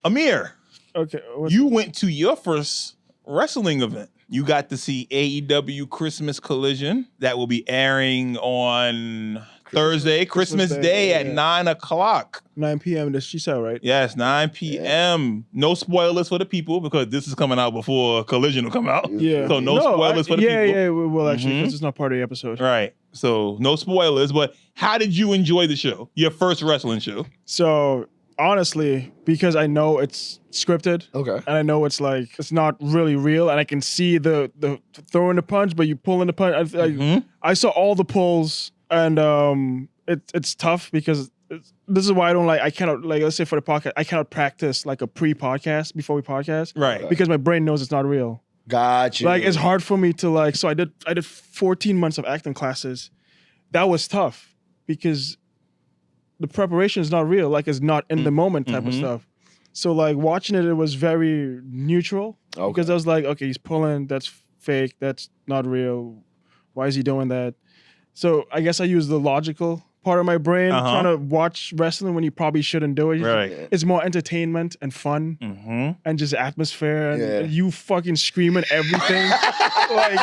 Amir, Okay. you went to your first wrestling event. You got to see AEW Christmas Collision that will be airing on Thursday, Christmas Day at 9 o'clock. 9 p.m. She said, right? Yes, 9 p.m. No spoilers for the people because this is coming out before Collision will come out. Yeah. So no spoilers for the people. Yeah, we will actually, because it's not part of the episode. Right. So no spoilers, but how did you enjoy the show? Your first wrestling show? So honestly, because I know it's scripted. Okay. And I know it's like, it's not really real. And I can see the throwing the punch, but you pulling the punch. I saw all the pulls, and it's tough because this is why I cannot, like, let's say for the podcast, I cannot practice like a pre-podcast before we podcast. Right. Because my brain knows it's not real. Gotcha. Like, it's hard for me to like, so I did 14 months of acting classes. That was tough because the preparation is not real. Like, it's not in the moment type of stuff. So like watching it was very neutral because I was like, okay, he's pulling, that's fake, that's not real. Why is he doing that? So I guess I use the logical part of my brain trying to watch wrestling when you probably shouldn't do it. Right. It's more entertainment and fun and just atmosphere and you fucking screaming everything. like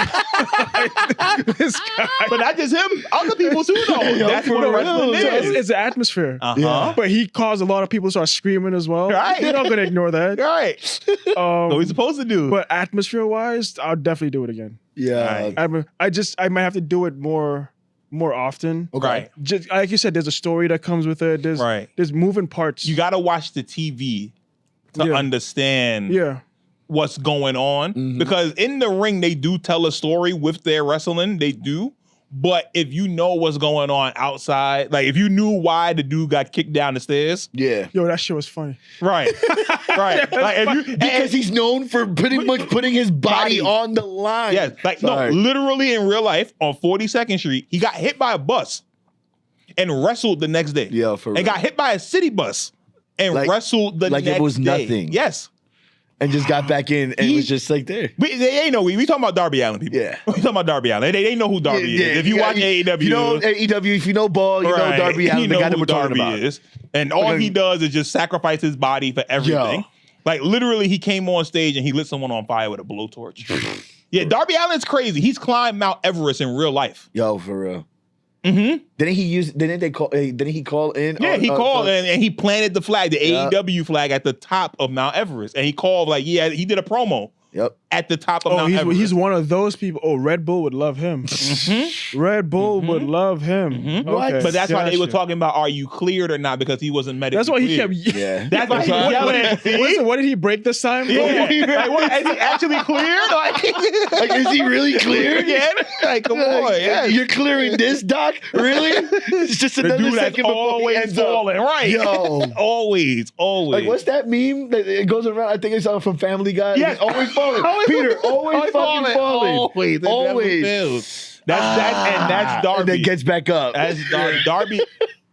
this guy. But not just him, other people too though. That's what wrestling is. It's the atmosphere. But he caused a lot of people to start screaming as well. Right. You're not going to ignore that. Right. So he's supposed to do. But atmosphere-wise, I'll definitely do it again. Yeah. I might have to do it more often. Okay. Right. Just like you said, there's a story that comes with it. There's moving parts. You got to watch the TV to understand what's going on. Because in the ring, they do tell a story with their wrestling. They do. But if you know what's going on outside, like if you knew why the dude got kicked down the stairs. Yeah. Yo, that shit was funny. Right. Right. Like if you, because he's known for pretty much putting his body on the line. Yes. Like, no, literally in real life on 42nd Street, he got hit by a bus and wrestled the next day. Yeah, for real. And got hit by a city bus and wrestled the next day. Like it was nothing. Yes. And just got back in and was just like there. They ain't know. We talking about Darby Allin people. Yeah. We talking about Darby Allin. They know who Darby is. If you watch AEW. You know AEW, if you know ball, you know Darby Allin, the guy that we're talking about. Is. And all he does is just sacrifice his body for everything. Like literally he came on stage and he lit someone on fire with a blowtorch. Yeah, Darby Allin's crazy. He's climbed Mount Everest in real life. Yo, for real. Didn't he call in? Yeah, he called and he planted the flag, the AEW flag at the top of Mount Everest. And he called he did a promo. Yep. At the top of Mount Everest. He's one of those people. Oh, Red Bull would love him. Red Bull would love him. What? Okay, but that's why they were talking about, are you cleared or not? Because he wasn't medically That's why he cleared. kept. Yeah. That's why he was yelling. What did he break this time? Yeah. Like, what, is he actually cleared? Like, is he really clear again? Like, come on. Yeah. You're clearing this, Doc? Really? It's just another dude second that's before he always ends up. falling. Right. Yo. Always. Like, what's that meme that it goes around? I think it's from Family Guy. Yes. Always falling. Peter, always fucking falling. Always. That's Darby. And then gets back up. That's Darby.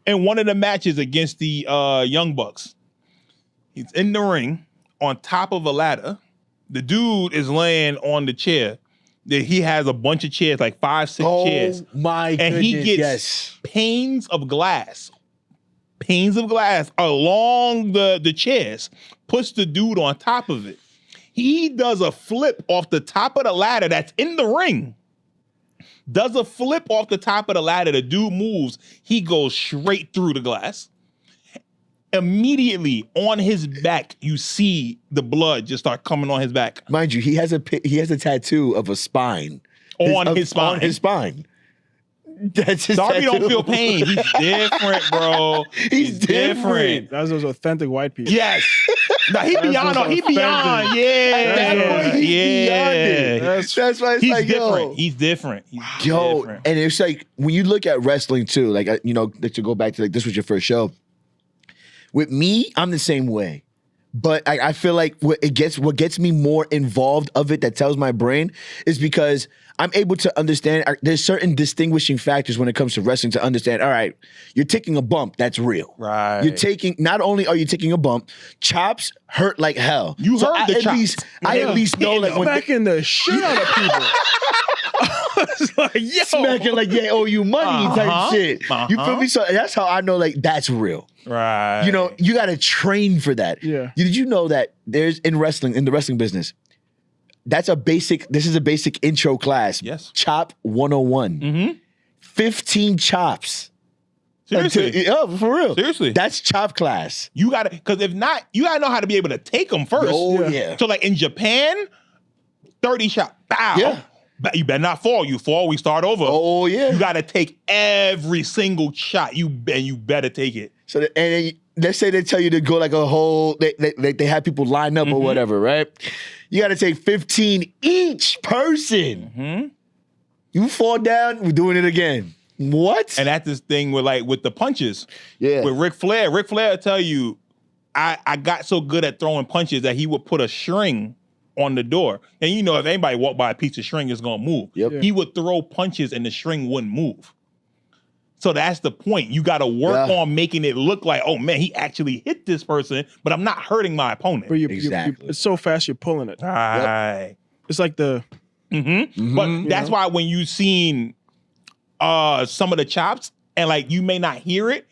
In one of the matches against the Young Bucks, he's in the ring on top of a ladder. The dude is laying on the chair. He has a bunch of chairs, like 5, 6 chairs. Oh my goodness. And he gets panes of glass along the chairs, puts the dude on top of it. He does a flip off the top of the ladder that's in the ring. Does a flip off the top of the ladder. The dude moves. He goes straight through the glass. Immediately on his back, you see the blood just start coming on his back. Mind you, he has a tattoo of a spine. On his spine. On his spine. That's his Darby tattoo. don't feel pain. He's different, bro. He's different. That's those authentic white people. Yes. No, he beyond. No, he beyond. Yeah. He's beyond it. That's why it's he's like, different. yo. He's different. He's yo, different. and it's like, when you look at wrestling too, like, you know, to go back to like, this was your first show. With me, I'm the same way. But I feel like what gets me more involved of it, that tells my brain, is because I'm able to understand. There's certain distinguishing factors when it comes to wrestling to understand. All right, you're taking a bump. That's real. Right. You're taking. Not only are you taking a bump, chops hurt like hell. You so heard the chops. I at least know, like, when back in the shit out of people. smacking like they owe you money type shit. You feel me? So that's how I know like that's real. Right. You know, you got to train for that. Yeah. Did you know that there's in the wrestling business, this is a basic intro class. Yes. Chop 101. 15 chops. Seriously. For real. Seriously. That's chop class. You got to, because if not, you got to know how to be able to take them first. Oh, yeah. So like in Japan, 30 shot. Bow. Yeah. You better not fall. You fall, we start over. Oh, yeah. You got to take every single shot. You better take it. So let's say they tell you to go like a whole, they have people line up or whatever, right? You got to take 15 each person. You fall down, we're doing it again. What? And that's this thing with the punches. Yeah. With Ric Flair. Ric Flair will tell you, I got so good at throwing punches that he would put a string on the door. And you know, if anybody walked by a piece of string, it's going to move. Yep. Yeah. He would throw punches and the string wouldn't move. So that's the point. You got to work on making it look like, oh man, he actually hit this person, but I'm not hurting my opponent. But Exactly. it's so fast you're pulling it. Right. It's like the... But that's why when you seen some of the chops and like you may not hear it,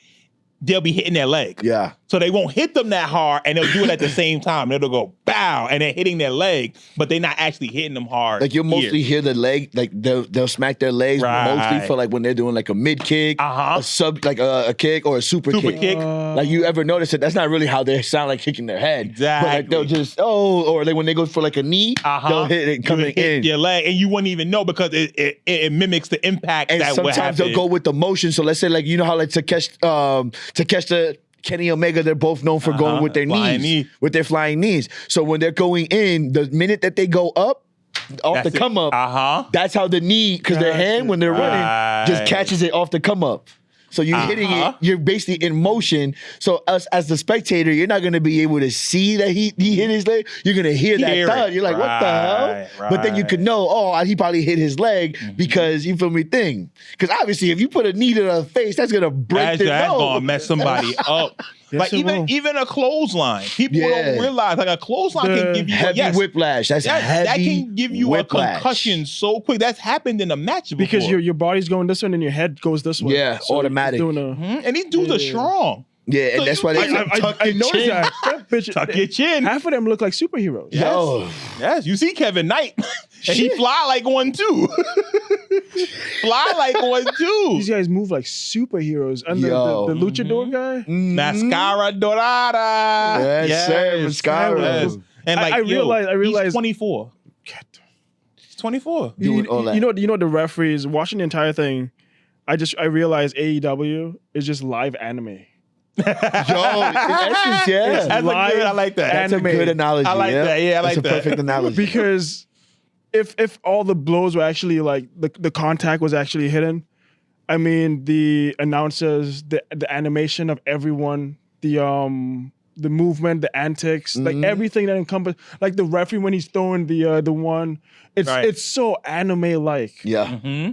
they'll be hitting their leg. Yeah. So they won't hit them that hard and they'll do it at the same time. It'll go bow and they're hitting their leg, but they're not actually hitting them hard. Like you'll mostly hear the leg, like they'll smack their legs mostly for like when they're doing like a mid kick, a sub, like a kick or a super kick. Like you ever notice it? That's not really how they sound like kicking their head. Exactly. But like they'll just, or like when they go for like a knee, they'll hit it coming in. Your leg and you wouldn't even know because it mimics the impact and that would happen. sometimes they'll go with the motion. So let's say like, you know how like Takeshita, Kenny Omega, they're both known for going with their knees, with their flying knees. So when they're going in, the minute that they go up, off the come up, that's how the knee, because their hand, when they're running, just catches it off the come up. So you're hitting it, you're basically in motion. So us as the spectator, you're not going to be able to see that he hit his leg. You're going to hear that thud. You're like, what the hell? But then you could know, he probably hit his leg because, you feel me, Because obviously, if you put a knee to the face, that's going to break the nose. That's going to mess somebody up. Like even a clothesline. People don't realize like a clothesline can give you heavy whiplash. That's heavy that can give you whiplash. A concussion so quick. That's happened in a match before. Because your body's going this way and your head goes this way. Yeah, so automatic. And these dudes are strong. Yeah, and that's why they I noticed that. Tuck your chin. Half of them look like superheroes. Yes, you see Kevin Knight. And he fly like one too. Fly like one too. These guys move like superheroes. And the luchador guy? Mascara Dorada. Yes, sir. Mascara. Yes. And like, I realized he's 24. He's 24. You know the referees watching the entire thing. I realized AEW is just live anime. Yo, in essence, yeah. That's good. I like that. That's a good analogy. I like that. Yeah, I like that. That's a perfect analogy. Because if all the blows were actually like the contact was actually hidden, I mean the announcers, the animation of everyone, the movement, the antics, like everything that encompass, like the referee when he's throwing the one, it's so anime like. Yeah.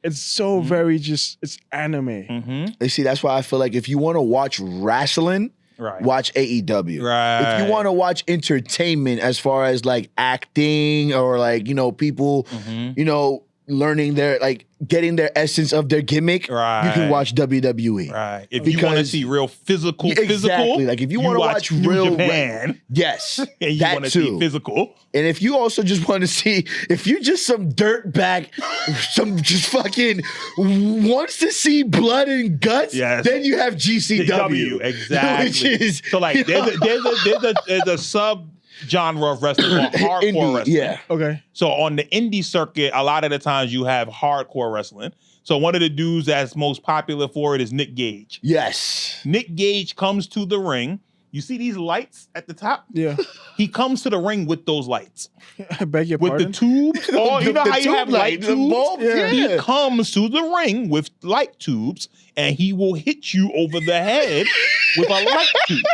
It's so very it's anime. You see, that's why I feel like if you want to watch wrestling, watch AEW. Right. If you want to watch entertainment as far as like acting or like, people, learning their, like getting their essence of their gimmick, you can watch WWE. Right. If you want to see real physical, like if you want to watch real Japan. Yes. And you want to too. see physical. And if you also just want to see, if you just some dirt bag, some just fucking wants to see blood and guts, then you have GCW. Exactly. Which is so like there's a sub genre of wrestling called hardcore wrestling. Yeah. Okay. So on the indie circuit, a lot of the times you have hardcore wrestling. So one of the dudes that's most popular for it is Nick Gage. Yes. Nick Gage comes to the ring. You see these lights at the top? Yeah. He comes to the ring with those lights. I beg your with pardon? the tubes. Oh, you know how you have light tubes? Bulbs? Yeah. He comes to the ring with light tubes and he will hit you over the head with a light tube.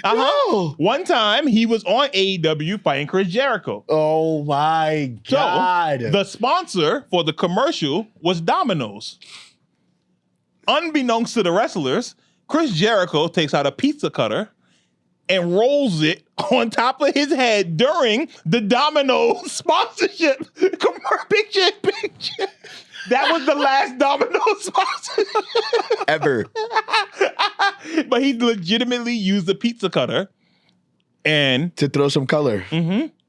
No. One time he was on AEW fighting Chris Jericho. Oh my God. So the sponsor for the commercial was Domino's. Unbeknownst to the wrestlers, Chris Jericho takes out a pizza cutter and rolls it on top of his head during the Domino sponsorship picture. That was the last Domino sponsorship ever. But he legitimately used the pizza cutter and to throw some color.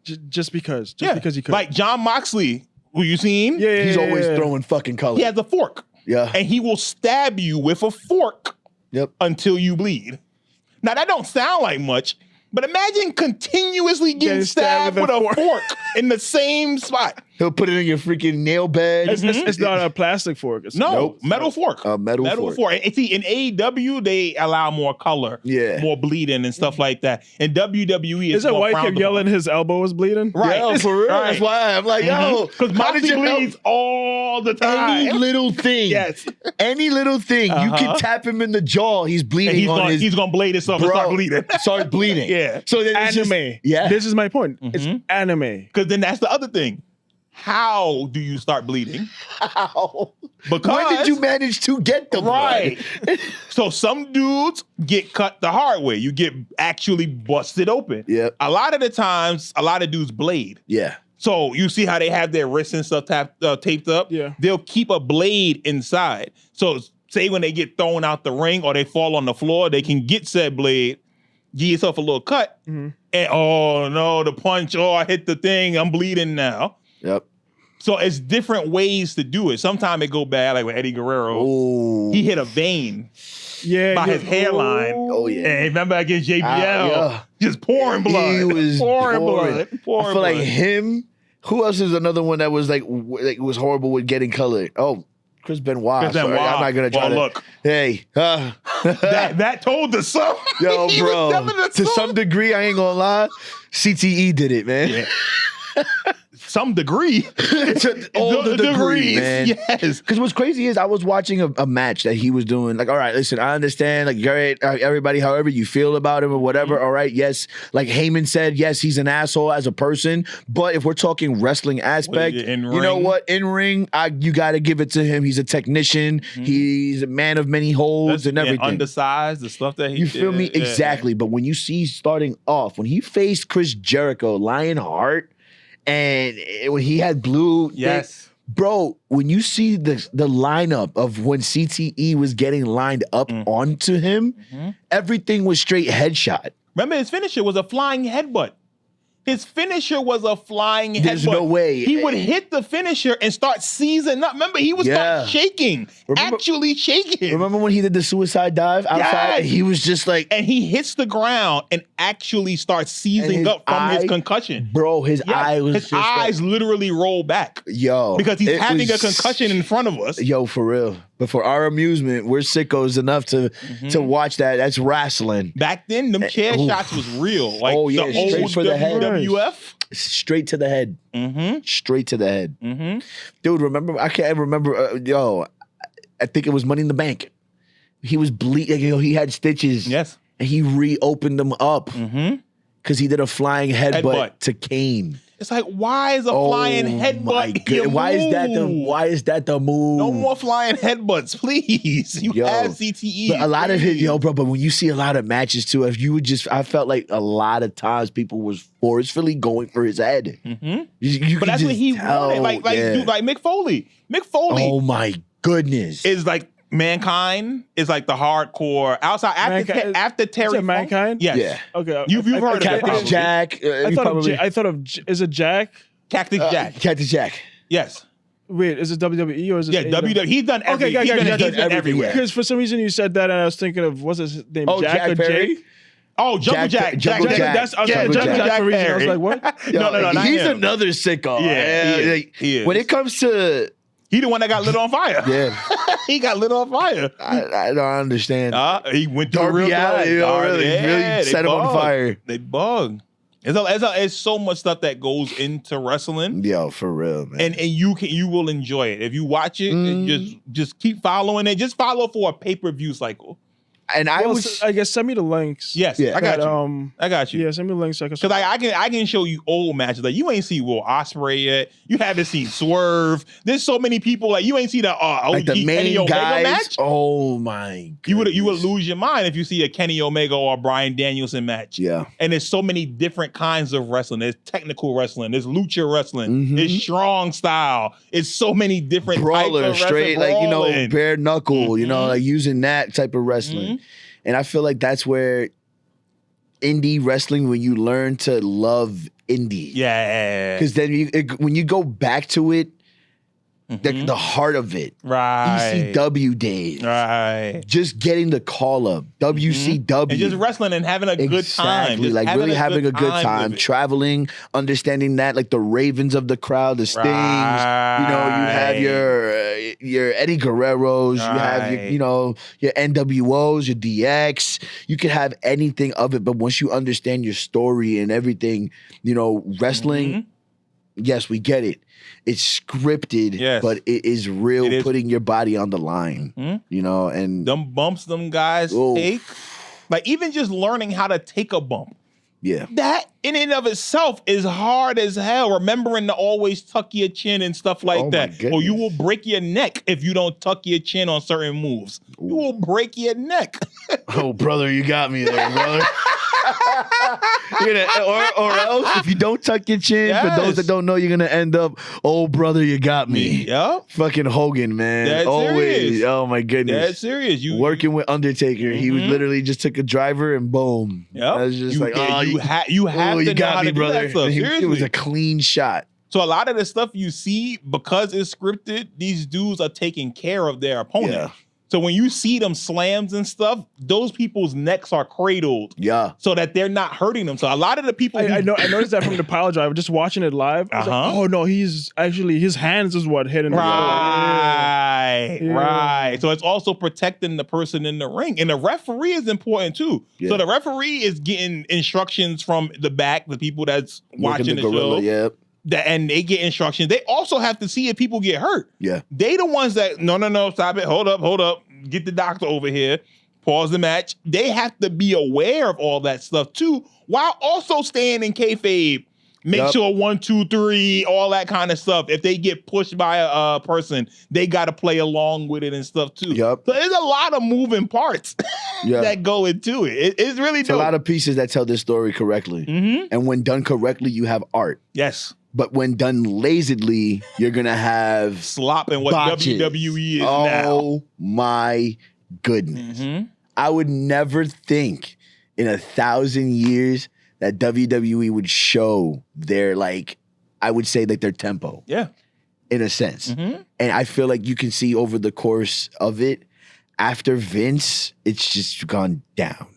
Just because he could. Like John Moxley, who you seen? Yeah, he's always throwing fucking color. He has a fork. Yeah. And he will stab you with a fork until you bleed. Now, that don't sound like much, but imagine continuously getting stabbed with a fork in the same spot. He'll put it in your freaking nail bed. It's not a plastic fork. It's metal fork. A metal fork. And see, in AEW, they allow more color, more bleeding and stuff like that. In WWE, is it why he kept yelling his elbow was bleeding? Right. Yo, for real. Right. That's why I'm like, yo. Because Moxley bleeds all the time. Any little thing. Yes. Any little thing. You can tap him in the jaw. He's bleeding he's going to blade himself and start bleeding. Start bleeding. Yeah. So then anime. This is my point. It's anime. Because then that's the other thing. How do you start bleeding? How? Because when did you manage to get the blood? So some dudes get cut the hard way. You get actually busted open. Yeah. A lot of the times, a lot of dudes blade. Yeah. So you see how they have their wrists and stuff taped up? Yeah. They'll keep a blade inside. So say when they get thrown out the ring or they fall on the floor, they can get said blade, give yourself a little cut, and oh no, the punch, I hit the thing, I'm bleeding now. Yep. So it's different ways to do it. Sometimes it go bad, like with Eddie Guerrero. Ooh. He hit a vein by his hairline. Oh, yeah. And remember against JBL, just pouring blood. He was pouring blood. I feel like him. Who else is another one that was like was horrible with getting color? Oh, Chris Benoit. Sorry, I'm not gonna try to look. Hey, that told the sum. Yo, bro. To some degree, I ain't gonna lie. CTE did it, man. Yeah. Some degree. All the degrees, man. Yes. Because what's crazy is I was watching a match that he was doing. Like, all right, listen, I understand. Like, everybody, however you feel about him or whatever. All right, yes. Like Heyman said, yes, he's an asshole as a person. But if we're talking wrestling aspect, you know what? In ring, you got to give it to him. He's a technician. He's a man of many holds and everything. Undersized, the stuff that he You feel me? Exactly. But when you see starting off, when he faced Chris Jericho, Lionheart, and when he had blue, bro, when you see the lineup of when CTE was getting lined up onto him, everything was straight headshot. Remember, his finisher was a flying headbutt. His finisher was a flying headbutt. There's no way. He would hit the finisher and start seizing up. Remember, he would start shaking, actually shaking. Remember when he did the suicide dive outside? Yes. He was just like... And he hits the ground and actually starts seizing up from his concussion. Bro, his eye was his eyes literally roll back. Yo. Because he's having a concussion in front of us. Yo, for real. But for our amusement, we're sickos enough to watch that. That's wrestling. Back then, them chair shots was real. Like the straight for the head. WWF. Straight to the head. Straight to the head. Dude, remember? I can't remember. I think it was Money in the Bank. He was bleeding. He had stitches. Yes. And he reopened them up. Because he did a flying headbutt to Kane. It's like, why is a flying headbutt? Why is that the move? No more flying headbutts, please. You have CTE. But a lot of it, bro. But when you see a lot of matches too, I felt like a lot of times people was forcefully going for his head. But that's what he wanted. Like Mick Foley. Mick Foley. Oh my goodness. Is like Mankind is like the hardcore outside after Terry Funk. Mankind? Yes. Yeah. Okay. You've heard of Cactus Jack. I thought of is it Jack? Cactus Jack. Cactus Jack. Yes. Wait, is it WWE or is it WWE? He's done everything. He's done everywhere. Because for some reason you said that and I was thinking of what's his name? Jack or Perry? Jake? Oh, Jumbo Jack. Jack. That's Jumbo Jack for a reason. I was like, what? No. He's another sicko. Yeah, he is. When it comes to... He the one that got lit on fire. Yeah. He got lit on fire. I don't understand. He went through real really set him on fire. They bug. It's so much stuff that goes into wrestling. Yo, for real, man. And you will enjoy it. If you watch it, just keep following it. Just follow for a pay-per-view cycle. And I guess send me the links. Yes, I got you. I got you. Yeah, send me the links. Because I can show you old matches. Like, you ain't see Will Ospreay yet. You haven't seen Swerve. There's so many people. Like, you ain't see the OG the main Kenny Omega guys, match. Oh my goodness. You would lose your mind if you see a Kenny Omega or a Bryan Danielson match. Yeah. And there's so many different kinds of wrestling. There's technical wrestling. There's lucha wrestling. There's strong style. It's so many different brawler, types of straight, wrestling. like, you know, bare knuckle, you know, like using that type of wrestling. And I feel like that's where indie wrestling, when you learn to love indie. Yeah. Because then when you go back to it, the heart of it. Right. ECW days. Right. Just getting the call up. WCW. And just wrestling and having a good time. Just like really having a good time. Traveling, understanding that, like the Ravens of the crowd, the Stings. Right. You know, you have your Eddie Guerreros. You have your NWOs, your DX. You can have anything of it, but once you understand your story and everything, you know, wrestling. Yes, we get it. It's scripted, but it is real, putting your body on the line, you know, and them bumps them guys take, like even just learning how to take a bump. Yeah. That in and of itself is hard as hell. Remembering to always tuck your chin and stuff like that. Or you will break your neck if you don't tuck your chin on certain moves. You will break your neck. Oh, brother, you got me there, brother. Or else, if you don't tuck your chin, for those that don't know, you're gonna end up, oh brother, you got me. Yep. Fucking Hogan, man. That's always. Serious. Oh my goodness. That's serious. You working with Undertaker. He was literally just took a driver and boom. Yep. I was just like, you have to you got me, brother. Seriously. It was a clean shot. So a lot of the stuff you see, because it's scripted, these dudes are taking care of their opponent. Yeah. So when you see them slams and stuff, those people's necks are cradled. Yeah. So that they're not hurting them. So a lot of the people I noticed that from the pile driver, just watching it live. I was like, oh no, he's actually, his hands is what hit him. Right. Right. So it's also protecting the person in the ring. And the referee is important too. Yeah. So the referee is getting instructions from the back, the people that's watching the show. Yep. And they get instructions. They also have to see if people get hurt. Yeah. They the ones that, no, stop it. Hold up. Get the doctor over here. Pause the match. They have to be aware of all that stuff too, while also staying in kayfabe. Make sure 1, 2, 3, all that kind of stuff. If they get pushed by a person, they got to play along with it and stuff too. Yep. So there's a lot of moving parts that go into it. It's really dope. A lot of pieces that tell this story correctly. And when done correctly, you have art. Yes. But when done lazily, you're going to have slop in what botches. WWE is now. Oh my goodness. I would never think in 1,000 years that WWE would show their, like, I would say like their tempo. Yeah. In a sense. And I feel like you can see over the course of it, after Vince, it's just gone down.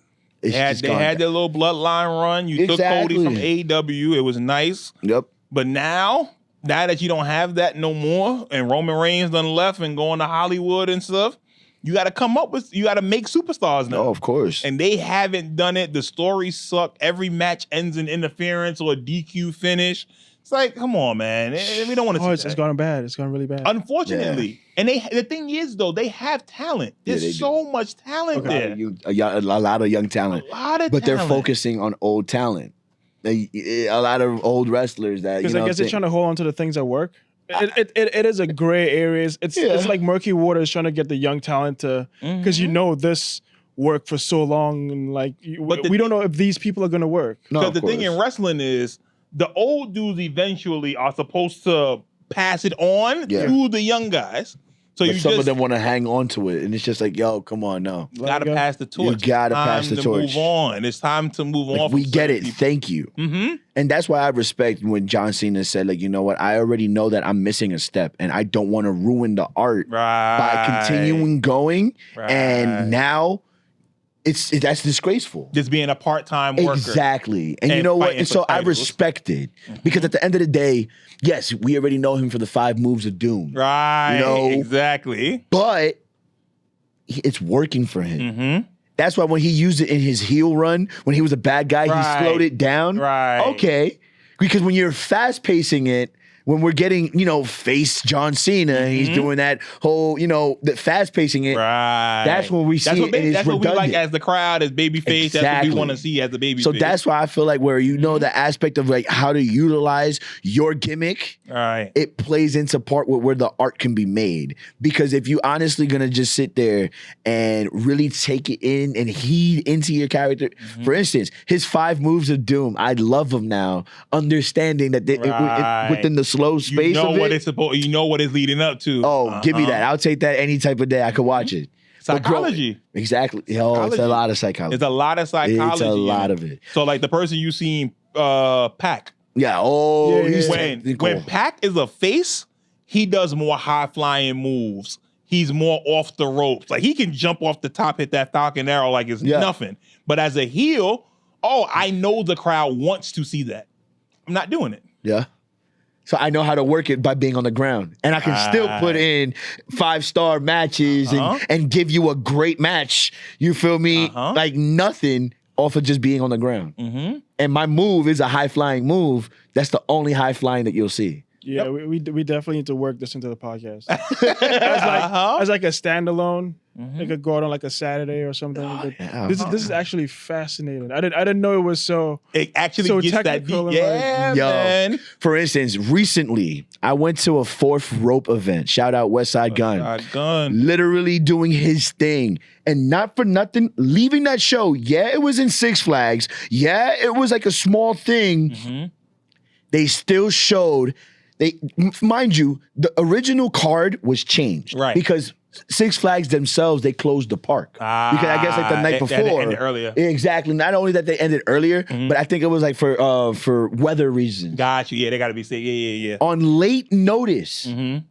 They had their little bloodline run. You took Cody from AEW. It was nice. Yep. But now that you don't have that no more, and Roman Reigns done left and going to Hollywood and stuff, you got to make superstars now. Oh, of course. And they haven't done it. The stories suck. Every match ends in interference or a DQ finish. It's like, come on, man. We don't want to see that. It's gone bad. It's gone really bad. Unfortunately. Yeah. And the thing is, though, they have talent. There's so much talent there. A lot of young talent. But they're focusing on old talent. A lot of old wrestlers that, because I guess they're trying to hold on to the things that work. It is a gray area. It's like murky waters trying to get the young talent to, because this worked for so long, and like we don't know if these people are going to work. Because the thing in wrestling is the old dudes eventually are supposed to pass it on to the young guys. So some of them want to hang on to it, and it's just like, yo, come on, no. You gotta pass the torch. You gotta pass the torch. Move on. It's time to move on. We get it. Thank you. And that's why I respect when John Cena said, like, you know what? I already know that I'm missing a step, and I don't want to ruin the art by continuing going. And now that's disgraceful. Just being a part-time worker. Exactly. And you know what? And so I respect it. Because at the end of the day, yes, we already know him for the 5 moves of doom. Right. Exactly. But it's working for him. That's why when he used it in his heel run, when he was a bad guy, he slowed it down. Right. Okay. Because when you're fast-pacing it, when we're getting, face John Cena, and he's doing that whole, the fast pacing it. Right. That's when we see it, and it's that's what we redundant. like as the crowd, as babyface. Exactly. That's what we want to see as the babyface. So that's why I feel like where the aspect of like how to utilize your gimmick, right? It plays into part where the art can be made. Because if you honestly gonna just sit there and really take it in and heed into your character, for instance, his 5 moves of doom, I love them now. Understanding that within the slow space, what it's leading up to. Oh, give me that! I'll take that any type of day. I could watch it. Psychology. Exactly. It's a lot of psychology. It's a lot of psychology. It's a lot of it. So like the person you seen, Pac. Yeah. When Pac is a face, he does more high flying moves. He's more off the ropes. Like he can jump off the top, hit that Falcon Arrow like it's nothing. But as a heel, I know the crowd wants to see that. I'm not doing it. Yeah. So I know how to work it by being on the ground. And I can still put in 5-star matches and give you a great match. You feel me? Like nothing off of just being on the ground. And my move is a high-flying move. That's the only high-flying that you'll see. Yeah, we definitely need to work this into the podcast. as like a standalone. It could go out on like a Saturday or something. This is actually fascinating. I didn't know it was so. It actually gets that deep. Yeah, man. For instance, recently I went to a 4th Rope event. Shout out Westside Gun. Literally doing his thing, and not for nothing, leaving that show. Yeah, it was in Six Flags. Yeah, it was like a small thing. They still showed. Mind you, the original card was changed, right? Because Six Flags themselves, they closed the park because I guess like the night before, they ended earlier. Exactly. Not only that they ended earlier, but I think it was like for weather reasons. Got you. Yeah, they got to be safe. Yeah. On late notice,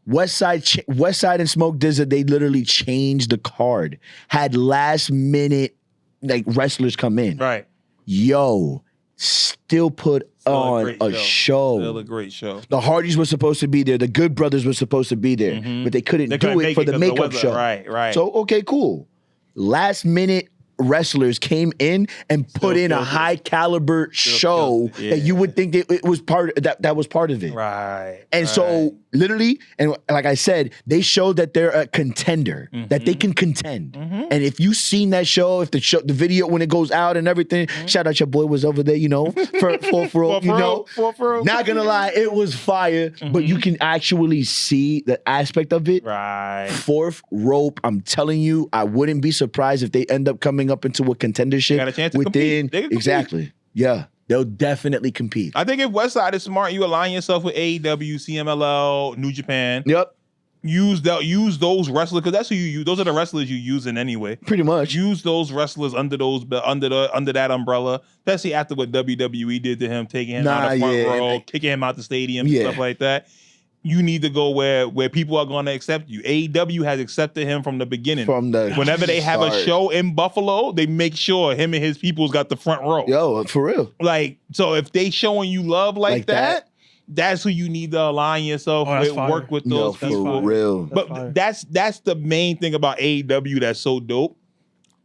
Westside and Smoke Dizza, they literally changed the card. Had last minute like wrestlers come in. Right. Yo. Still put on a show. Still a great show. The Hardys were supposed to be there. The Good Brothers were supposed to be there, but they couldn't do it for the makeup show. Right. So, okay, cool. Last minute wrestlers came in and put in a high caliber show that you would think that it was that was part of it. Right. And so literally, and like I said, they showed that they're a contender, that they can contend. And if you've seen that show, if the video when it goes out and everything, shout out your boy was over there, for 4th Rope, not gonna lie, it was fire, but you can actually see the aspect of it. Right. 4th Rope, I'm telling you, I wouldn't be surprised if they end up coming up into a contendership got a chance to within. compete. Exactly. Yeah. They'll definitely compete. I think if Westside is smart, you align yourself with AEW, CMLL, New Japan. Yep. Use those wrestlers because that's who you use. Those are the wrestlers you use in anyway. Pretty much. Use those wrestlers under that umbrella. Especially after what WWE did to him, taking him out of the front row, kicking him out the stadium, and stuff like that. You need to go where people are going to accept you. AEW has accepted him from the beginning. Whenever they have a show in Buffalo, they make sure him and his people's got the front row. Yo, for real. Like, so if they showing you love like that, that's who you need to align yourself with, work with those people. For real. But that's the main thing about AEW that's so dope.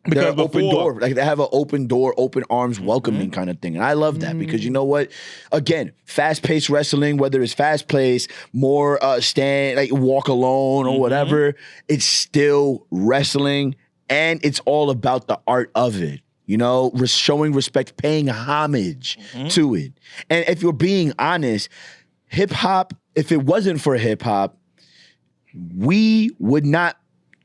Because open door, like they have an open door, open arms, welcoming kind of thing, and I love that because you know what? Again, fast-paced wrestling, whether it's fast-paced, more stand, like walk alone or whatever, it's still wrestling, and it's all about the art of it. Showing respect, paying homage to it. And if you're being honest, hip hop, if it wasn't for hip hop, we would not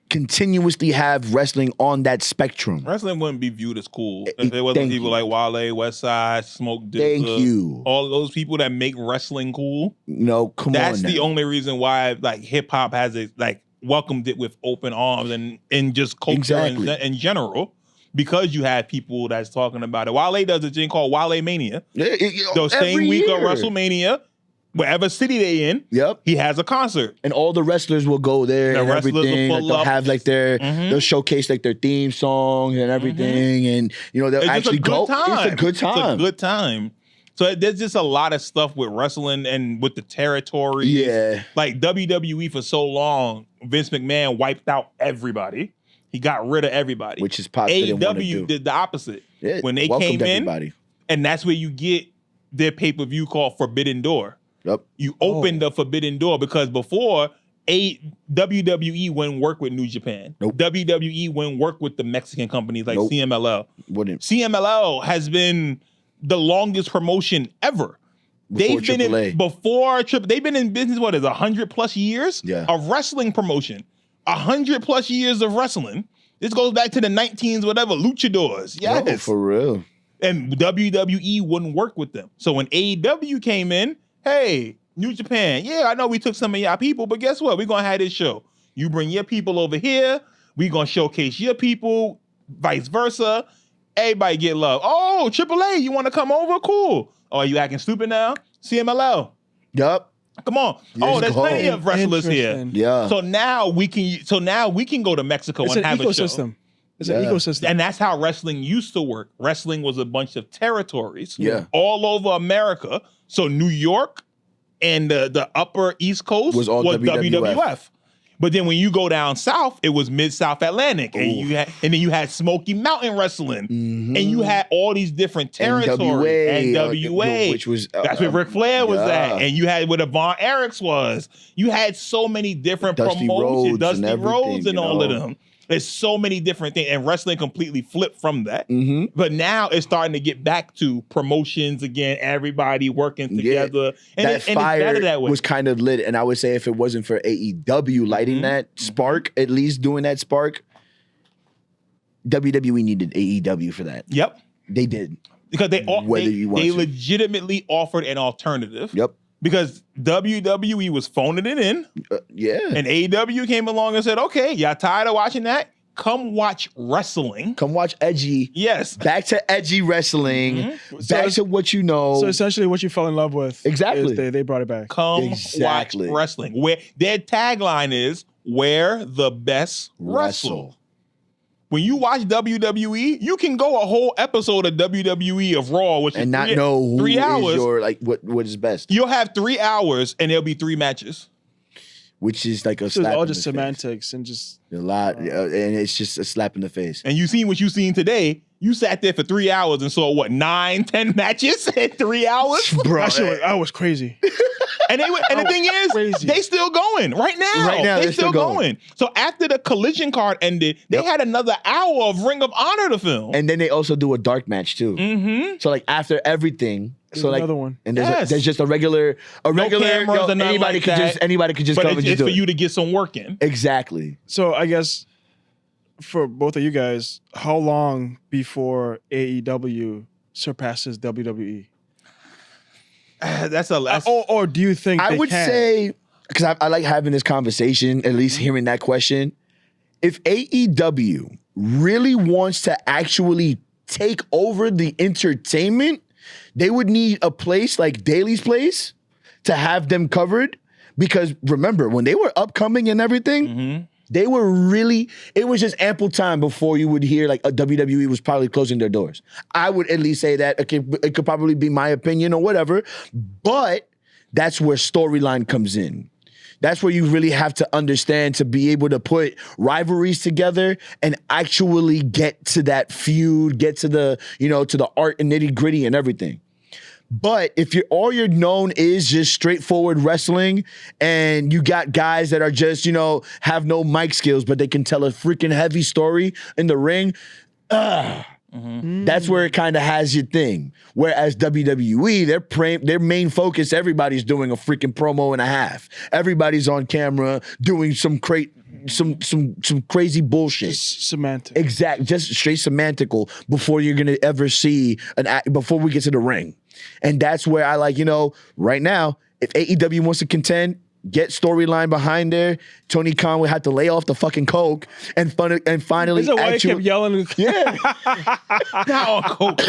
continuously have wrestling on that spectrum. Wrestling wouldn't be viewed as cool if there wasn't people like Wale, Westside, Smoke Dizza. Thank you. All those people that make wrestling cool. Come on. That's the only reason why like hip hop has it like welcomed it with open arms and just culture in general. Because you have people that's talking about it. Wale does a thing called Wale Mania. The same week of WrestleMania, wherever city they in, he has a concert. And all the wrestlers will go there and everything. They'll have like they'll showcase like their theme songs and everything. And they'll actually go. It's a good time. It's a good time. So there's just a lot of stuff with wrestling and with the territory. Yeah. Like WWE for so long, Vince McMahon wiped out everybody. He got rid of everybody. Which is popular. AEW did the opposite. Yeah, when they came in, and that's where you get their pay-per-view called Forbidden Door. Yep. You opened the forbidden door because before WWE wouldn't work with New Japan. Nope. WWE wouldn't work with the Mexican companies like CMLL. Wouldn't. CMLL has been the longest promotion ever. They've been in business, what is 100+ years of wrestling promotion. 100+ years of wrestling. This goes back to the 19s, whatever, luchadors. Yes. No, for real. And WWE wouldn't work with them. So when AEW came in, hey, New Japan, yeah, I know we took some of y'all people, but guess what? We're going to have this show. You bring your people over here. We're going to showcase your people, vice versa. Everybody get love. Oh, AAA, you want to come over? Cool. Oh, are you acting stupid now? CMLL. Yup. Come on. There's plenty of wrestlers here. Yeah. So now we can go to Mexico and have a show. It's an ecosystem. And that's how wrestling used to work. Wrestling was a bunch of territories all over America. So New York and the upper East Coast was WWF. But then when you go down south, it was Mid-South Atlantic. And then you had Smoky Mountain Wrestling. And you had all these different territories. NWA. Which was that's where Ric Flair was at. And you had where the Von Erichs was. You had so many different promotions. Dusty Rhodes and all of them. There's so many different things, and wrestling completely flipped from that. But now it's starting to get back to promotions again, everybody working together. And that fire it's better that way. was kind of lit. And I would say if it wasn't for AEW lighting that spark, at least doing that spark, WWE needed AEW for that. Yep. They did. Because they legitimately offered an alternative. Yep. Because WWE was phoning it in. And AEW came along and said, okay, y'all tired of watching that? Come watch wrestling. Come watch edgy. Yes. Back to edgy wrestling. Back to what you know. So essentially what you fell in love with. Exactly. They brought it back. Come watch wrestling. Where their tagline is, where the best wrestle. When you watch WWE, you can go a whole episode of WWE of Raw, which and not know who 3 hours. Is your what is best. You'll have 3 hours and there'll be 3 matches, which is like a so slap. It's all in just the semantics face. and just a lot, and it's just a slap in the face. And you seen what you seen today. You sat there for 3 hours and saw what 9-10 matches in 3 hours, bro. I was crazy. And the thing is, they still going right now. Right now, they still going. So after the Collision card ended, they had another hour of Ring of Honor to film. And then they also do a dark match too. So like after everything, there's another one. And there's just a regular. Cameras anybody could just come and just do it. It's for you to get some work in. Exactly. So I guess for both of you guys, how long before AEW surpasses WWE? That's a last. Or do you think I would say, because I like having this conversation, at least hearing that question. If AEW really wants to actually take over the entertainment, they would need a place like Daly's Place to have them covered. Because remember, when they were upcoming and everything, they were really, it was just ample time before you would hear like a WWE was probably closing their doors. I would at least say that. It could probably be my opinion or whatever, but that's where storyline comes in. That's where you really have to understand to be able to put rivalries together and actually get to that feud, get to the, to the art and nitty gritty and everything. But if all you're known is just straightforward wrestling and you got guys that are just, have no mic skills, but they can tell a freaking heavy story in the ring, that's where it kind of has your thing. Whereas WWE, their main focus, everybody's doing a freaking promo and a half. Everybody's on camera doing some crazy bullshit. Just semantic. Exact, just straight semantical before you're gonna ever see before we get to the ring. And that's where I like, right now, if AEW wants to contend, get storyline behind there. Tony Khan would have to lay off the fucking coke and finally. Is that why he kept yelling? Yeah. Not on coke.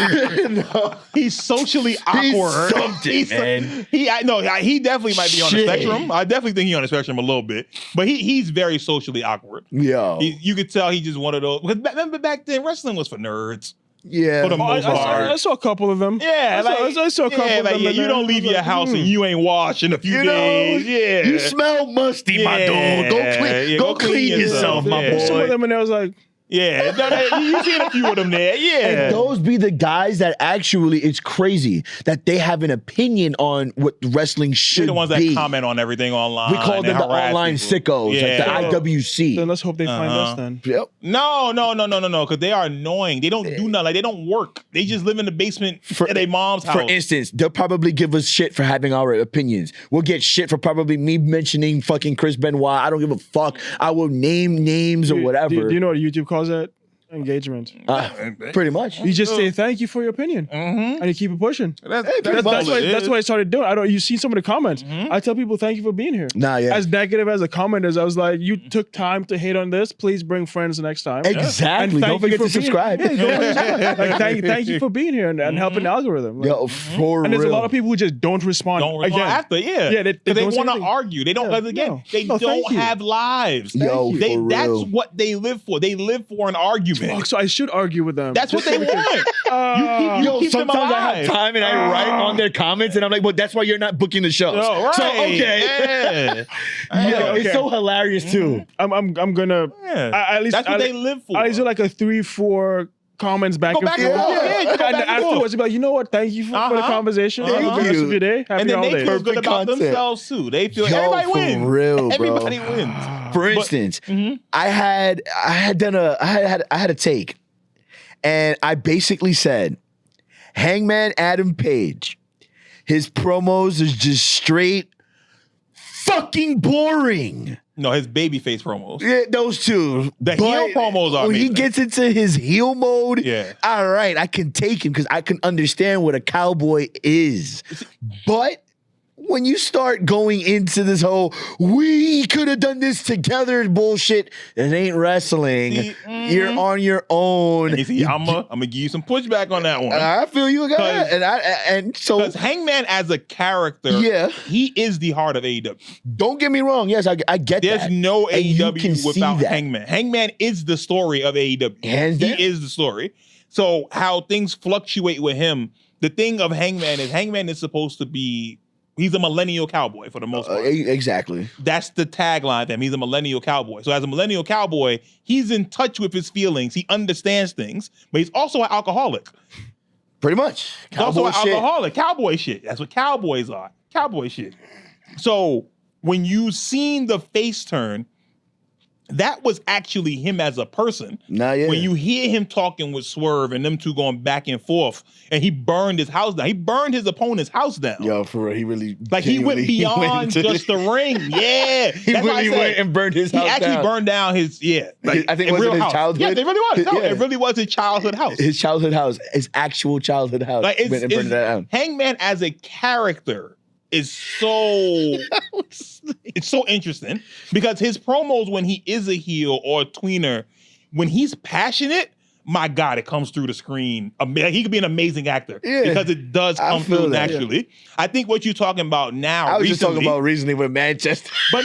No. He's socially awkward. He's something, man. He definitely might be on the spectrum. I definitely think he's on the spectrum a little bit. But he's very socially awkward. Yeah. You could tell he's just one of those. Because remember back then, wrestling was for nerds. Yeah, for the most part. I saw a couple of them. Yeah, I saw a couple of them. You don't leave your house and you ain't washed in a few days. Yeah, you smell musty, my dude. Go clean yourself, my boy. Some of them, and I was like, Yeah, you've seen a few of them there. Yeah. And those be the guys that actually, it's crazy that they have an opinion on what wrestling should be. They're the ones that comment on everything online. We call them the online sickos, like the IWC. Then let's hope they find us then. Yep. No, because they are annoying. They don't do nothing. Like, they don't work. They just live in the basement at their mom's house. For instance, they'll probably give us shit for having our opinions. We'll get shit for probably me mentioning fucking Chris Benoit. I don't give a fuck. I will name names or whatever. Do you know what YouTube calls it? Engagement. Pretty much. You just say thank you for your opinion, and you keep it pushing. That's what I started doing. You see some of the comments. I tell people thank you for being here. As negative as the comment is, I was like, you took time to hate on this. Please bring friends the next time. Exactly. Don't forget to subscribe. Thank you for being here and helping the algorithm. And there's a lot of people who just don't respond. After, they want to argue. They don't. They don't have lives. That's what they live for. They live for an argument. So I should argue with them. That's what they want. You keep sometimes them alive. I have time and I write on their comments and I'm like, well, that's why you're not booking the shows. Oh, right. So okay. It's so hilarious too. I'm gonna at least that's what they live for. I least do like a 3-4 comments back and forth. And afterwards, you'll be like, you know what? Thank you for the conversation. Have a good rest of your day. And then they feel good about themselves too. They feel everybody wins. For real, everybody wins. For instance, I had a take, and I basically said, Hangman Adam Page, his promos is just straight fucking boring. No, his babyface promos. Yeah, those two. The heel promos are when he gets into his heel mode, all right, I can take him because I can understand what a cowboy is. But when you start going into this whole, we could have done this together bullshit, it ain't wrestling. You're on your own. I'm gonna give you some pushback on that one. I feel you guys. And so because Hangman as a character, he is the heart of AEW. Don't get me wrong. Yes, I get that. There's no AEW without Hangman. Hangman is the story of AEW. He is the story. So how things fluctuate with him, the thing of Hangman is supposed to be, he's a millennial cowboy for the most part. Exactly. That's the tagline of him. He's a millennial cowboy. So as a millennial cowboy, he's in touch with his feelings. He understands things, but he's also an alcoholic. Pretty much. He's also an alcoholic. Cowboy shit. That's what cowboys are. Cowboy shit. So when you seen the face turn, that was actually him as a person. When you hear him talking with Swerve and them two going back and forth, and he burned his house down. He burned his opponent's house down. Yo, for real, he really he went beyond just the ring. Yeah, he really went and burned his house down. He actually burned down his I think it was his childhood. Yeah, it really was. No, it really was his childhood house. His childhood house, his actual childhood house. Went and burned that down. Hangman as a character is so it's so interesting because his promos when he is a heel or a tweener, when he's passionate, my God, it comes through the screen. He could be an amazing actor because it does come through naturally. Yeah. I think what you're talking about now. I was just talking about recently with Manchester, but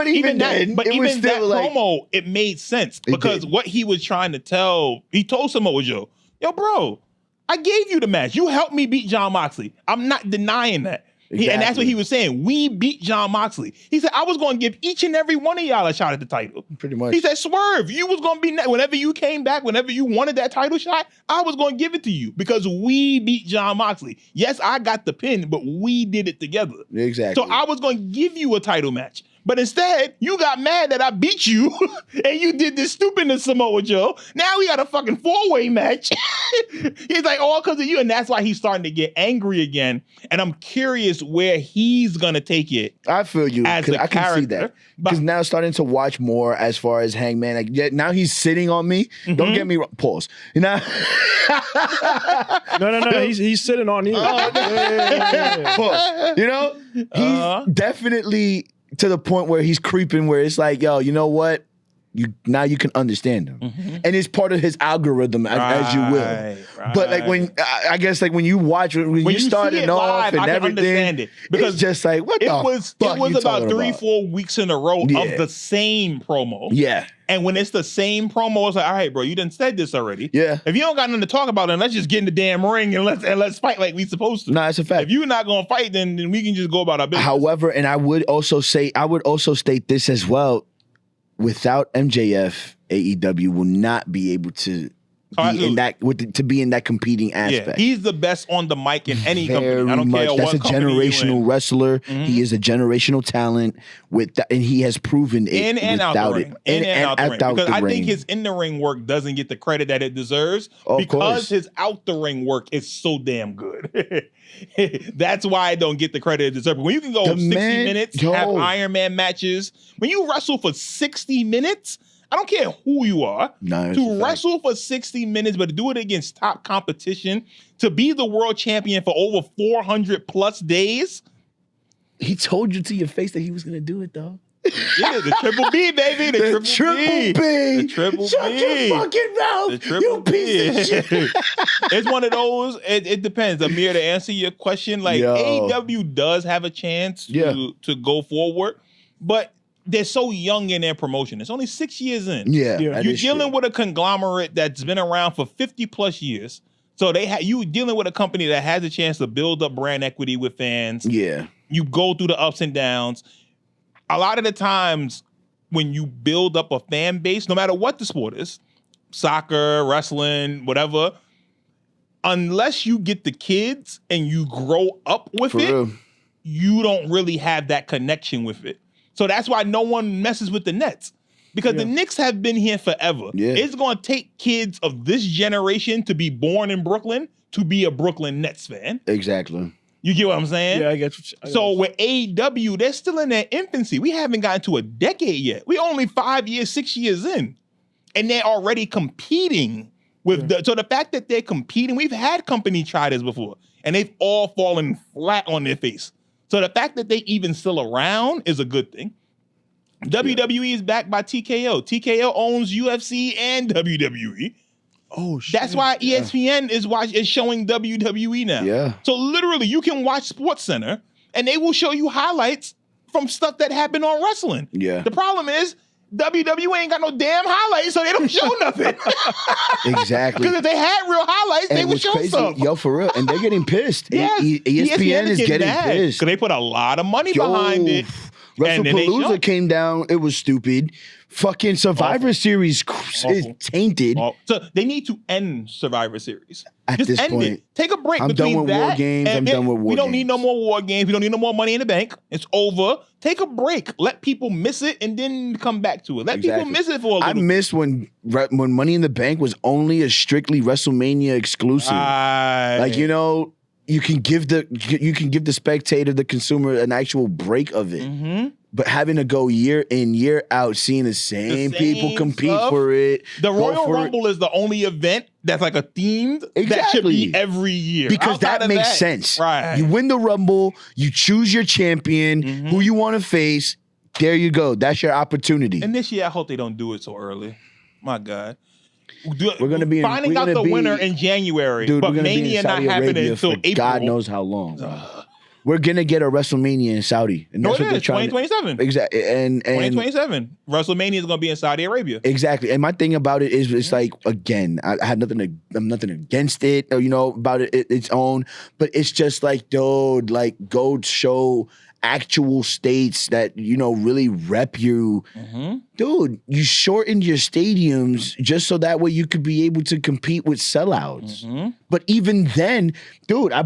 even that promo, it made sense because what he was trying to tell, he told Samoa Joe, "Yo, bro, I gave you the match. You helped me beat Jon Moxley. I'm not denying that." And that's what he was saying. We beat Jon Moxley. He said, I was going to give each and every one of y'all a shot at the title. Pretty much. He said, Swerve, you was going to be, whenever you came back, whenever you wanted that title shot, I was going to give it to you because we beat Jon Moxley. Yes, I got the pin, but we did it together. Exactly. So I was going to give you a title match. But instead, you got mad that I beat you and you did this stupidness, Samoa Joe. Now we got a fucking 4-way match. He's like, all because of you. And that's why he's starting to get angry again. And I'm curious where he's going to take it. I feel you. As a I can character. see that. Because now starting to watch more as far as Hangman. Like, now he's sitting on me. Don't get me wrong. Pause. You know? No. He's sitting on you. Pause. You know? He's definitely to the point where he's creeping, where it's like, yo, you know what? Now you can understand him. And it's part of his algorithm as you will. Right. But like when, I guess like when you watch, when you started off and everything, because it's just like, what the fuck it was about 3-4 weeks in a row of the same promo. Yeah. And when it's the same promo, it's like, all right, bro, you done said this already. Yeah. If you don't got nothing to talk about, then let's just get in the damn ring and let's fight like we supposed to. No, it's a fact. If you're not gonna fight, then we can just go about our business. However, and I would also state this as well. without MJF, AEW will not be able to be in that to be in that competing aspect. Yeah, he's the best on the mic in any company. I don't care That's what a generational wrestler. Mm-hmm. He is a generational talent with that, and he has proven it in and out the ring. In and out the ring. Because I think his in the ring work doesn't get the credit that it deserves because his out the ring work is so damn good. That's why I don't get the credit it deserves. When you can go 60 minutes, have Iron Man matches, when you wrestle for 60 minutes. I don't care who you are. To wrestle for 60 minutes, but to do it against top competition, to be the world champion for over 400 plus days. He told you to your face that he was going to do it, though. Yeah, the triple B, baby. The triple B. The triple Shut B. your fucking mouth, you piece of shit. It's one of those, it depends. Amir, to answer your question, like AEW does have a chance to go forward, but they're so young in their promotion. It's only 6 years in. Yeah. You're dealing with a conglomerate that's been around for 50 plus years. So you dealing with a company that has a chance to build up brand equity with fans. Yeah. You go through the ups and downs. A lot of the times when you build up a fan base, no matter what the sport is, soccer, wrestling, whatever, unless you get the kids and you grow up with you don't really have that connection with it. So that's why no one messes with the Nets. Because the Knicks have been here forever. Yeah. It's going to take kids of this generation to be born in Brooklyn to be a Brooklyn Nets fan. Exactly. You get what I'm saying? Yeah, I get you. So with AEW, they're still in their infancy. We haven't gotten to a decade yet. We only 5 years, 6 years in. And they're already competing with so the fact that they're competing, we've had company try this before, and they've all fallen flat on their face. So the fact that they even still around is a good thing. WWE is backed by TKO. TKO owns UFC and WWE. Oh shit! That's why ESPN is showing WWE now. Yeah. So literally, you can watch SportsCenter, and they will show you highlights from stuff that happened on wrestling. Yeah. The problem is WWE ain't got no damn highlights, so they don't show nothing. Exactly. Because if they had real highlights, they would show something. Yo, for real. And they're getting pissed. Yes. ESPN is getting pissed. Because they put a lot of money behind it. WrestlePalooza came down. It was stupid. Fucking Survivor Series is tainted. So they need to end Survivor Series. At this point. End it. Take a break I'm between done with that war games. I'm done with war games. We don't need no more war games. We don't need no more Money in the Bank. It's over. Take a break. Let people miss it and then come back to it. Let people miss it for a little I miss when Money in the Bank was only a strictly WrestleMania exclusive. Like, you know, you can give the spectator, the consumer, an actual break of it. Mm-hmm. But having to go year in, year out, seeing the same people compete for it. The Royal Rumble is the only event that's like a themed that should be every year. Because that makes sense. Right. You win the Rumble, you choose your champion, who you want to face. There you go. That's your opportunity. And this year, I hope they don't do it so early. My God. We're going to be finding out the winner in January, dude, but Mania not happening until April. God knows how long. We're gonna get a WrestleMania in Saudi. And that's what they're trying 2027. Exactly. And 2027. WrestleMania is gonna be in Saudi Arabia. Exactly. And my thing about it is it's like, again, I'm nothing against it, or, you know, about its own, but it's just like, dude, like, go show actual states that, you know, really rep you. Dude, you shortened your stadiums just so that way you could be able to compete with sellouts. But even then, dude, I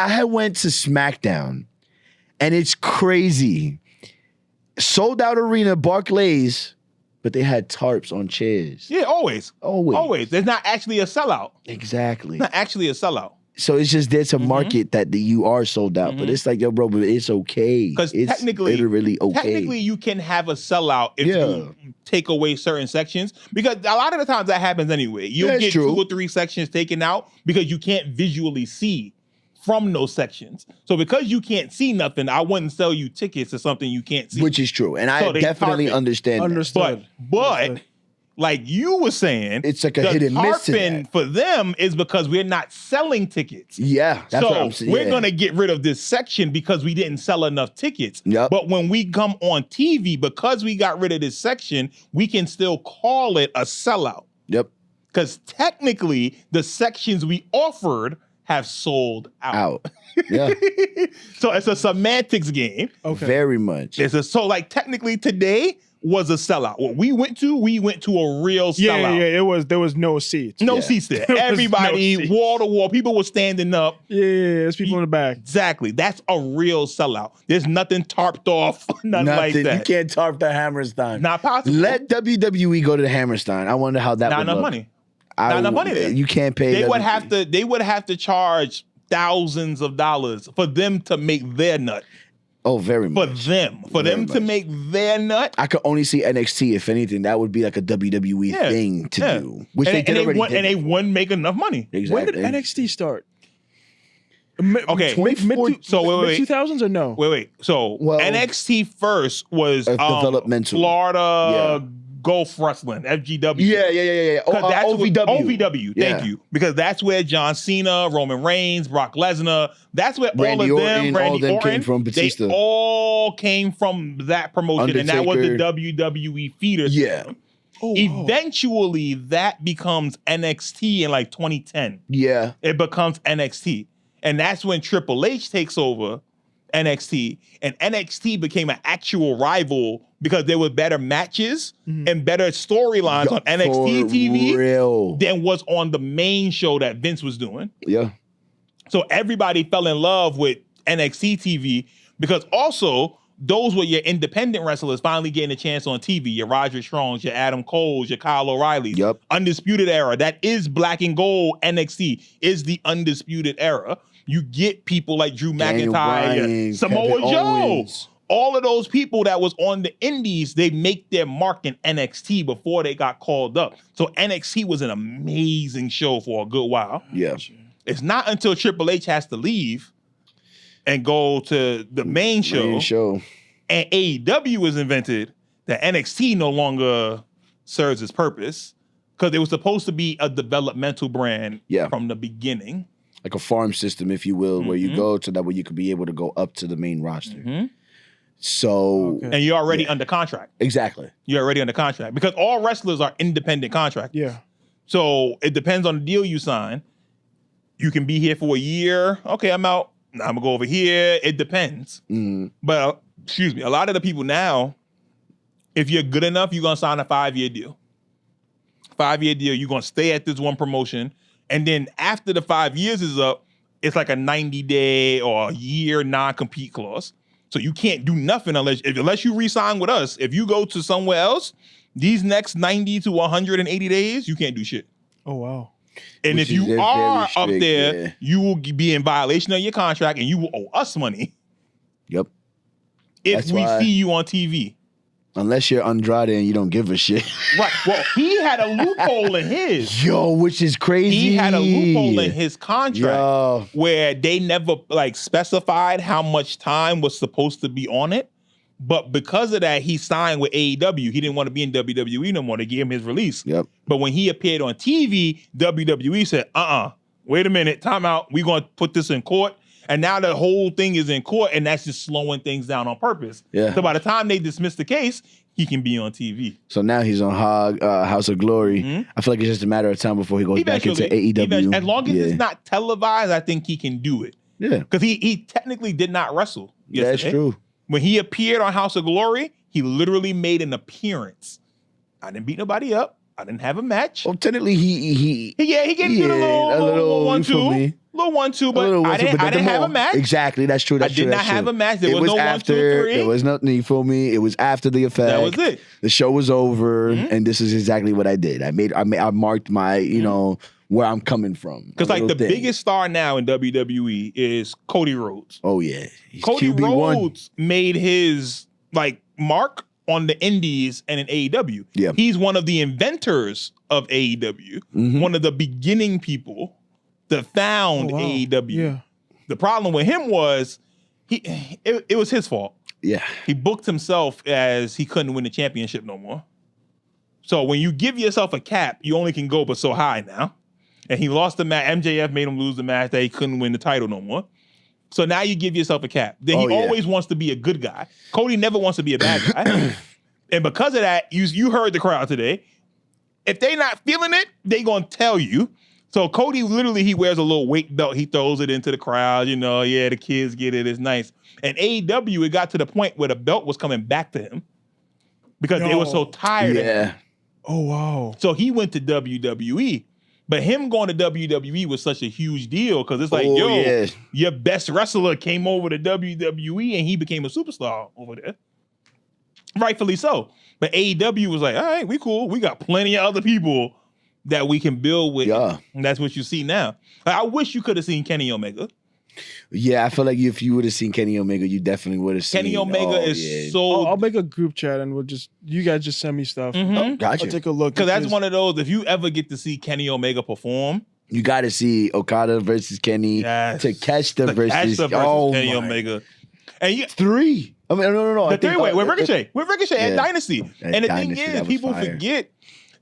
had went to SmackDown, and it's crazy. Sold out arena, Barclays, but they had tarps on chairs. Yeah, always. There's not actually a sellout. Exactly. It's not actually a sellout. So it's just there to market that you are sold out. But it's like, yo, bro, but it's okay. Because it's literally okay. Technically, you can have a sellout if you take away certain sections. Because a lot of the times that happens anyway. You'll get 2 or 3 sections taken out because you can't visually see from those sections. So because you can't see nothing, I wouldn't sell you tickets to something you can't see. Which is true. And I definitely understand that. But like you were saying, it's like a hit and miss to that. For them is because we're not selling tickets. Yeah, that's what I'm saying. We're gonna get rid of this section because we didn't sell enough tickets. Yep. But when we come on TV, because we got rid of this section, we can still call it a sellout. Yep. Because technically, the sections we offered have sold out. Yeah. So it's a semantics game. Okay. Very much. So like technically today, was a sellout. What we went to a real sellout. Yeah, there was no seats. No seats there. Everybody, wall to wall. People were standing up. Yeah, there's people in the back. Exactly. That's a real sellout. There's nothing tarped off. Nothing like that. You can't tarp the Hammerstein. Not possible. Let WWE go to the Hammerstein. I wonder how that would look. Not enough money. Not enough money there. You can't pay. They would have to charge thousands of dollars for them to make their nut. Oh, very much. For them to make their nut. I could only see NXT. If anything, that would be like a WWE thing to do. Which they wouldn't make enough money. Exactly. When did NXT start? Okay. Mid 2000s or no? Wait. So NXT first was developmental. Florida Gulf Wrestling, FGW. Yeah. That's OVW. OVW, thank you. Because that's where John Cena, Roman Reigns, Brock Lesnar, that's where Randy Orton came from, Batista. They all came from that promotion, and that was the WWE feeder system. Eventually, that becomes NXT in like 2010. Yeah. It becomes NXT. And that's when Triple H takes over NXT, and NXT became an actual rival because there were better matches and better storylines on NXT TV than was on the main show that Vince was doing. Yeah. So everybody fell in love with NXT TV because also those were your independent wrestlers finally getting a chance on TV. Your Roderick Strongs, your Adam Coles, your Kyle O'Reillys. Yep. Undisputed Era. That is black and gold. NXT is the Undisputed Era. You get people like Drew McIntyre, Samoa Joe. All of those people that was on the indies, they make their mark in NXT before they got called up. So NXT was an amazing show for a good while. Yeah. It's not until Triple H has to leave and go to the main show. And AEW was invented that NXT no longer serves its purpose because it was supposed to be a developmental brand from the beginning. Like a farm system, if you will, where you go to that way you could be able to go up to the main roster. So and you're already under contract. Exactly. You're already under contract because all wrestlers are independent contractors. Yeah. So it depends on the deal you sign. You can be here for a year. Okay, I'm out. I'm gonna go over here. It depends. But excuse me, a lot of the people now, if you're good enough, you're gonna sign a 5-year deal. 5-year deal. You're gonna stay at this one promotion. And then after the 5 years is up, it's like a 90-day or a year non-compete clause. So you can't do nothing unless you re-sign with us. If you go to somewhere else, these next 90 to 180 days, you can't do shit. Oh, wow. And if you are up there, you will be in violation of your contract and you will owe us money. Yep. If we see you on TV. Unless you're Andrade and you don't give a shit. Right. Well, he had a loophole in his. Which is crazy. He had a loophole in his contract where they never specified how much time was supposed to be on it. But because of that, he signed with AEW. He didn't want to be in WWE no more. They gave him his release. Yep. But when he appeared on TV, WWE said, wait a minute, time out. We're going to put this in court. And now the whole thing is in court, and that's just slowing things down on purpose. Yeah. So by the time they dismiss the case, he can be on TV. So now he's on House of Glory. I feel like it's just a matter of time before he goes back into AEW. As long as it's not televised, I think he can do it. Yeah. Because he technically did not wrestle yesterday. That's true. When he appeared on House of Glory, he literally made an appearance. I didn't beat nobody up. I didn't have a match. Well, technically, he get a little 1-2. Little 1-2, but I didn't have a match. Exactly, that's true. I did not have a match. There was no 1, 2, 3. There was nothing, you feel me? It was after the effect. That was it. The show was over, and this is exactly what I did. I marked my, where I'm coming from. Because the biggest star now in WWE is Cody Rhodes. Oh yeah, Cody QB1. Rhodes made his mark on the indies and in AEW. Yeah. He's one of the inventors of AEW, one of the beginning people that found AEW. Yeah. The problem with him was it was his fault. Yeah. He booked himself as he couldn't win the championship no more. So when you give yourself a cap, you only can go but so high now. And he lost the match. MJF made him lose the match that he couldn't win the title no more. So now you give yourself a cap. Then he always wants to be a good guy. Cody never wants to be a bad guy. And because of that, you heard the crowd today. If they not feeling it, they gonna tell you. So Cody literally, he wears a little weight belt. He throws it into the crowd. The kids get it. It's nice. And AEW, it got to the point where the belt was coming back to him. because they were so tired of him. Oh, wow. So he went to WWE. But him going to WWE was such a huge deal because it's like, your best wrestler came over to WWE and he became a superstar over there. Rightfully so. But AEW was like, all right, we cool. We got plenty of other people that we can build with. Yeah. And that's what you see now. I wish you could have seen Kenny Omega. Yeah, I feel like if you would have seen Kenny Omega, you definitely would have seen. Kenny Omega is so. I'll make a group chat and you guys just send me stuff. Gotcha. I'll take a look. Because that's one of those, if you ever get to see Kenny Omega perform, you got to see Okada versus Kenny, Takeshita versus Kenny Omega. And 3. I mean, no. The 3-way with Ricochet and Dynasty. And the thing is, people forget.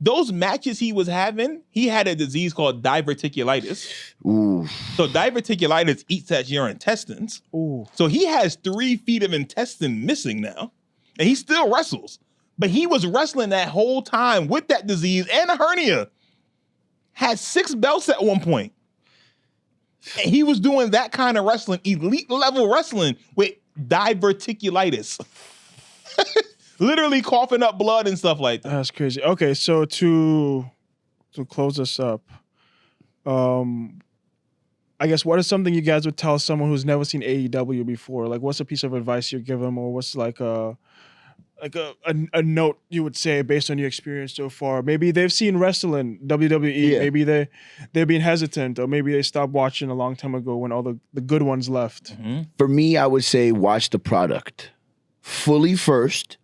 Those matches he was having, he had a disease called diverticulitis. Ooh. So diverticulitis eats at your intestines. Ooh. So he has 3 feet of intestine missing now. And he still wrestles. But he was wrestling that whole time with that disease and a hernia. Had 6 belts at one point. And he was doing that kind of wrestling, elite level wrestling with diverticulitis. Literally coughing up blood and stuff like that. That's crazy. Okay, so to close this up, I guess what is something you guys would tell someone who's never seen AEW before? Like, what's a piece of advice you give them, or what's like a note you would say based on your experience so far? Maybe they've seen wrestling, WWE. Yeah. Maybe they're being hesitant, or maybe they stopped watching a long time ago when all the good ones left. Mm-hmm. For me, I would say watch the product fully first.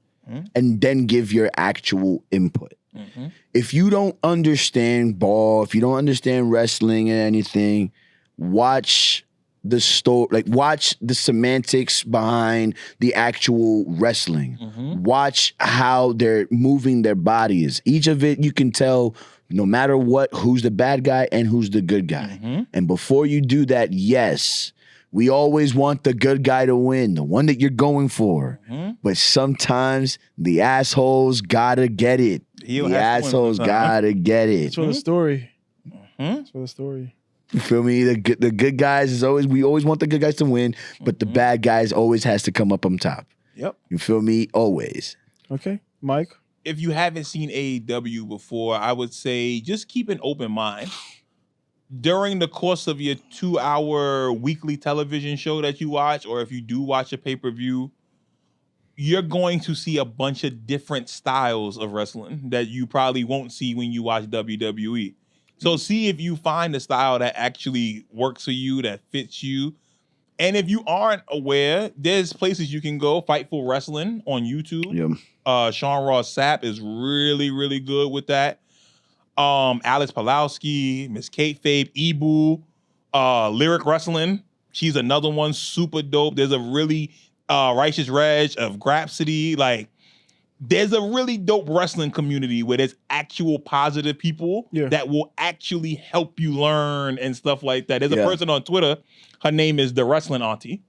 And then give your actual input. Mm-hmm. If you don't understand ball, if you don't understand wrestling or anything, watch the story, like watch the semantics behind the actual wrestling. Mm-hmm. Watch how they're moving their bodies. Each of it, you can tell no matter what, who's the bad guy and who's the good guy. Mm-hmm. And before you do that, yes, we always want the good guy to win, the one that you're going for. Mm-hmm. But sometimes the assholes gotta get it. The assholes gotta get it. It's for the story. Mm-hmm. It's for the story. You feel me? The good guys is always, we always want the good guys to win, but the bad guys always has to come up on top. Yep. You feel me? Always. Okay. Mike? If you haven't seen AEW before, I would say just keep an open mind. During the course of your 2-hour weekly television show that you watch, or if you do watch a pay-per-view, you're going to see a bunch of different styles of wrestling that you probably won't see when you watch WWE. So see if you find a style that actually works for you, that fits you. And if you aren't aware, there's places you can go. Fightful Wrestling on YouTube. Yep. Sean Ross Sapp is really, really good with that. Alex Pulowski, Miss Kayfabe, Ibu, Lyric Wrestling. She's another one, super dope. There's a really Righteous Reg of Grapsity. Like, there's a really dope wrestling community where there's actual positive people that will actually help you learn and stuff like that. There's a person on Twitter. Her name is The Wrestling Auntie.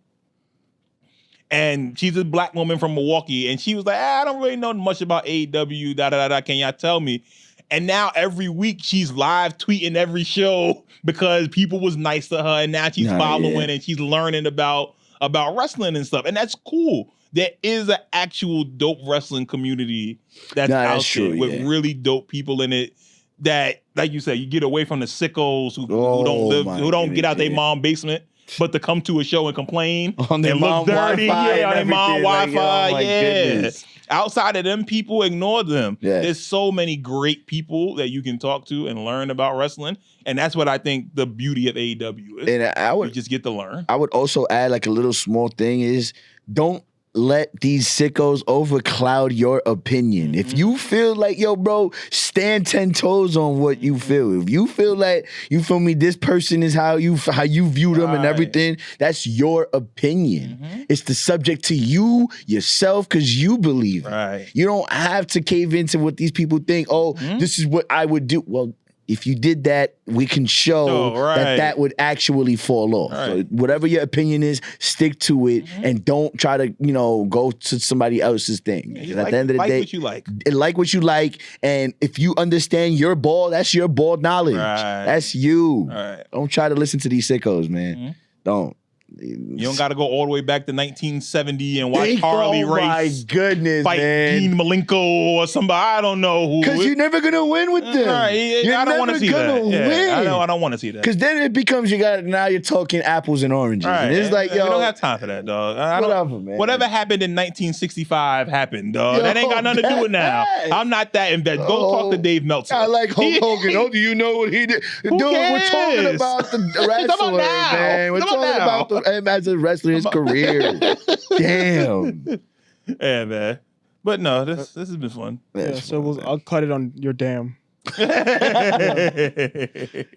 And she's a black woman from Milwaukee. And she was like, I don't really know much about AEW, Can y'all tell me? And now every week she's live tweeting every show because people was nice to her, and now she's following and she's learning about wrestling and stuff. And that's cool. There is an actual dope wrestling community that's out there with really dope people in it that, like you said, you get away from the sickos who don't get out their mom basement, but to come to a show and complain on their mom dirty, Wi-Fi, on their mom Wi-Fi, goodness. Outside of them people, ignore them. Yeah. There's so many great people that you can talk to and learn about wrestling. And that's what I think the beauty of AEW is. And you just get to learn. I would also add like a little small thing is don't let these sickos overcloud your opinion. Mm-hmm. If you feel like, yo, bro, stand 10 toes on what you feel. If you feel like, you feel me, this person is how you view them and everything, that's your opinion. Mm-hmm. It's the subject to you, yourself, because you believe it. You don't have to cave into what these people think. Oh, this is what I would do. Well, if you did that, we can show that would actually fall off. So whatever your opinion is, stick to it and don't try to, go to somebody else's thing. Because at the end of the day, like what you like. And if you understand your ball, that's your ball knowledge. That's you. Don't try to listen to these sickos, man. Don't. You don't got to go all the way back to 1970 and watch Harley race. Oh my goodness, fight man. Dean Malenko or somebody. I don't know who. Because you're never gonna win with them. Right. I don't want to see that. Yeah, I don't want to see that. Because then it becomes now you're talking apples and oranges. Right. And it's like, yo, we don't have time for that, dog. Whatever, man. Whatever happened in 1965 happened, dog. That ain't got nothing to do with now. I'm not that invested. Go talk to Dave Meltzer. I like Hulk Hogan. Oh, do you know what he did? Dude, we're talking about the wrestler, man. We're talking about him as a wrestler, his career. Damn. Yeah, man. But no, this has been fun. Yeah, so I'll cut it on your damn.